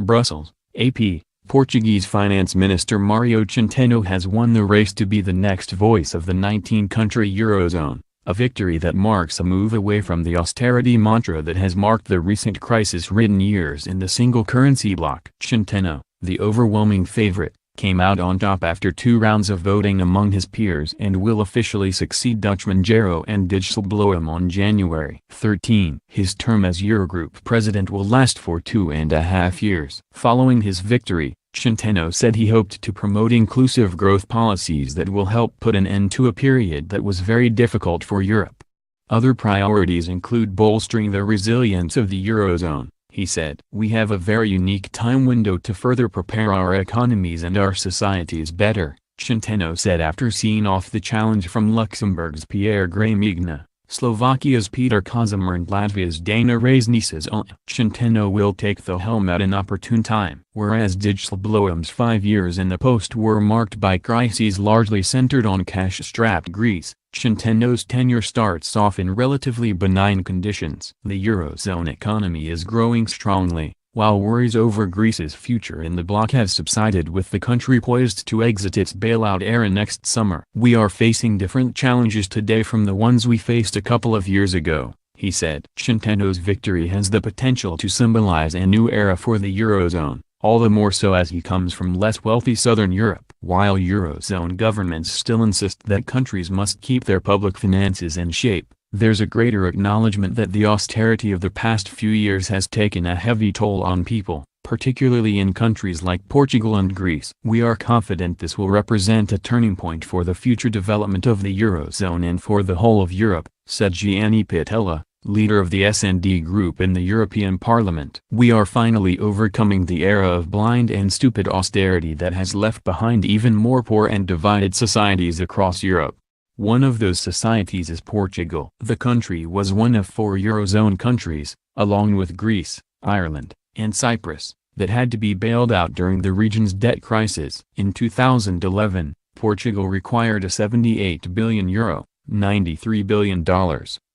Brussels, AP. Portuguese Finance Minister Mario Centeno has won the race to be the next voice of the 19-country eurozone, a victory that marks a move away from the austerity mantra that has marked the recent crisis-ridden years in the single-currency bloc. Centeno, the overwhelming favorite, came out on top after 2 rounds of voting among his peers and will officially succeed Dutchman Jero and Dijsselbloem on January 13. His term as Eurogroup president will last for 2.5 years. Following his victory, Centeno said he hoped to promote inclusive growth policies that will help put an end to a period that was very difficult for Europe. Other priorities include bolstering the resilience of the eurozone, he said. We have a very unique time window to further prepare our economies and our societies better, Centeno said after seeing off the challenge from Luxembourg's Pierre Gramigna, Slovakia's Peter Kazimir and Latvia's Dana Reiznieks. Centeno will take the helm at an opportune time. Whereas Dijsselbloem's 5 years in the post were marked by crises largely centered on cash-strapped Greece, Centeno's tenure starts off in relatively benign conditions. The eurozone economy is growing strongly, while worries over Greece's future in the bloc have subsided, with the country poised to exit its bailout era next summer. We are facing different challenges today from the ones we faced a couple of years ago, he said. Centeno's victory has the potential to symbolize a new era for the eurozone, all the more so as he comes from less wealthy southern Europe. While eurozone governments still insist that countries must keep their public finances in shape, there's a greater acknowledgement that the austerity of the past few years has taken a heavy toll on people, particularly in countries like Portugal and Greece. We are confident this will represent a turning point for the future development of the eurozone and for the whole of Europe, said Gianni Pittella, leader of the S&D group in the European Parliament. We are finally overcoming the era of blind and stupid austerity that has left behind even more poor and divided societies across Europe. One of those societies is Portugal. The country was one of 4 eurozone countries, along with Greece, Ireland, and Cyprus, that had to be bailed out during the region's debt crisis. In 2011, Portugal required a €78 billion, $93 billion,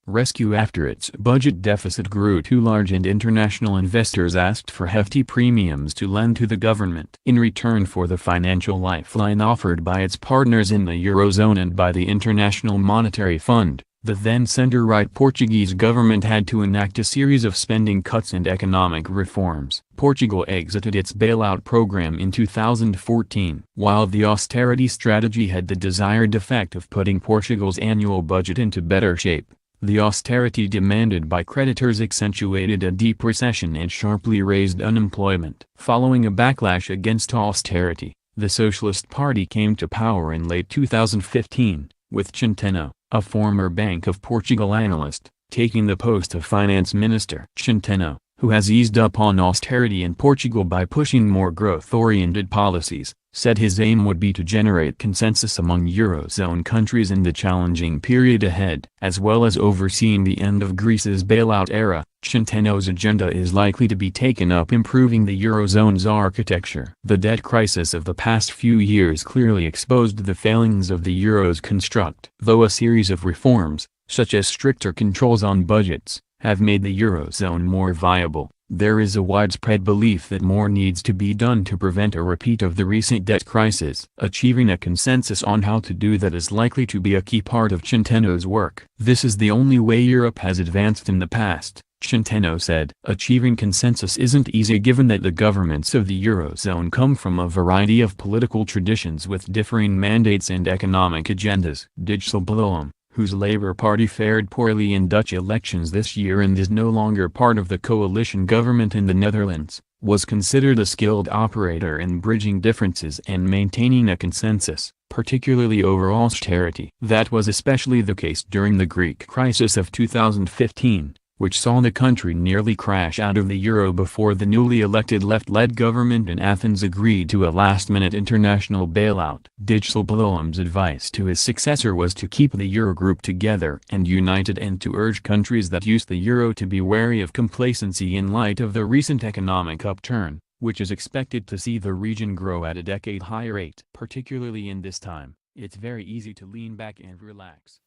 rescue after its budget deficit grew too large and international investors asked for hefty premiums to lend to the government. In return for the financial lifeline offered by its partners in the eurozone and by the International Monetary Fund, the then center-right Portuguese government had to enact a series of spending cuts and economic reforms. Portugal exited its bailout program in 2014. While the austerity strategy had the desired effect of putting Portugal's annual budget into better shape, the austerity demanded by creditors accentuated a deep recession and sharply raised unemployment. Following a backlash against austerity, the Socialist Party came to power in late 2015, with Centeno, a former Bank of Portugal analyst, taking the post of finance minister. Centeno, who has eased up on austerity in Portugal by pushing more growth-oriented policies, said his aim would be to generate consensus among eurozone countries in the challenging period ahead. As well as overseeing the end of Greece's bailout era, Centeno's agenda is likely to be taken up improving the eurozone's architecture. The debt crisis of the past few years clearly exposed the failings of the euro's construct. Though a series of reforms, such as stricter controls on budgets, have made the eurozone more viable, there is a widespread belief that more needs to be done to prevent a repeat of the recent debt crisis. Achieving a consensus on how to do that is likely to be a key part of Centeno's work. This is the only way Europe has advanced in the past, Centeno said. Achieving consensus isn't easy given that the governments of the eurozone come from a variety of political traditions with differing mandates and economic agendas. Dijsselbloem, whose Labour Party fared poorly in Dutch elections this year and is no longer part of the coalition government in the Netherlands, was considered a skilled operator in bridging differences and maintaining a consensus, particularly over austerity. That was especially the case during the Greek crisis of 2015, which saw the country nearly crash out of the euro before the newly elected left-led government in Athens agreed to a last-minute international bailout. Dijsselbloem's advice to his successor was to keep the Eurogroup together and united and to urge countries that use the euro to be wary of complacency in light of the recent economic upturn, which is expected to see the region grow at a decade-high rate. Particularly in this time, it's very easy to lean back and relax.